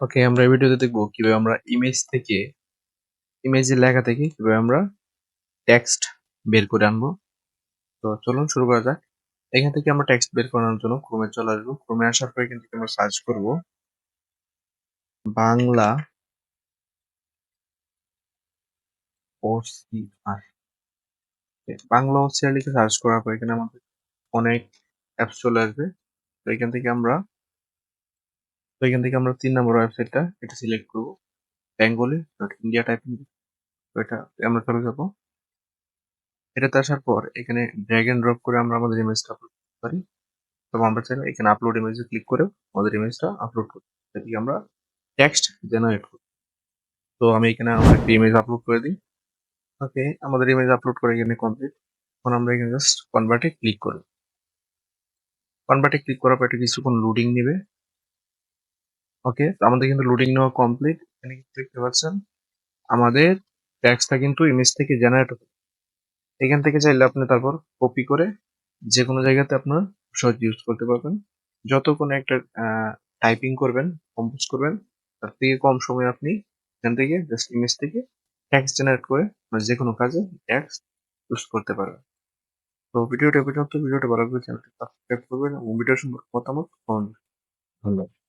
ওকে, আমরা এই ভিডিওতে দেখবো কিভাবে আমরা ইমেজের লেখা থেকে কিভাবে আমরা টেক্সট বের করে আনবো। তো চলুন শুরু করা যাক। এখান থেকে আমরা টেক্সট বের করানোর জন্য ক্রোমে চলে আসবো। ক্রোমে আসার পর এখান থেকে আমরা সার্চ করব বাংলা OCR। বাংলা OCR লিখে সার্চ করার পর এখানে আমাদের অনেক অ্যাপস চলে আসবে। তো এখান থেকে আমরা 3 নম্বর ওয়েবসাইটটা এটা সিলেক্ট করব, bengali.india টাইপিং। তো এটা আমরা চলে যাবো। এটাতে আসার পর এখানে ড্র্যাগ এন্ড ড্রপ করে আমরা আমাদের ইমেজটা আপলোড করতে পারি। তবে আমরা চাইলে এখানে আপলোড ইমেজে ক্লিক করে আমাদের ইমেজটা আপলোড করতে সেটিকে আমরা টেক্সট জেনারেট করি। তো আমি এখানে আমার একটা ইমেজ আপলোড করে দিই। ওকে, আমাদের ইমেজ আপলোড করে এখানে কমপ্লিট। এখন আমরা এখানে জাস্ট কনভার্টে ক্লিক করি। কনভার্টে ক্লিক করার পর এটা কিছুক্ষণ লোডিং নেবে। ওকে, তো আমাদের কিন্তু লোডিং নেওয়া কমপ্লিট। এখানে কিন্তু দেখতে পাচ্ছেন আমাদের টেক্সটটা কিন্তু ইমেজ থেকে জেনারেট হবে। এখান থেকে চাইলে আপনি তারপর কপি করে যে কোনো জায়গাতে আপনার সহজ ইউজ করতে পারবেন। যত কোনো একটা টাইপিং করবেন, কম্পোজ করবেন, তার থেকে কম সময়ে আপনি এখান থেকে জাস্ট ইমেজ থেকে টেক্সট জেনারেট করে যে কোনো কাজে টেক্সট ইউজ করতে পারবেন। তো ভিডিওটা এ পর্যন্ত। ভিডিওটা ভালো লাগলে চ্যানেলটি সাবস্ক্রাইব করবেন এবং ভিডিও সম্পর্কে মতামত কমেন্ট। ধন্যবাদ।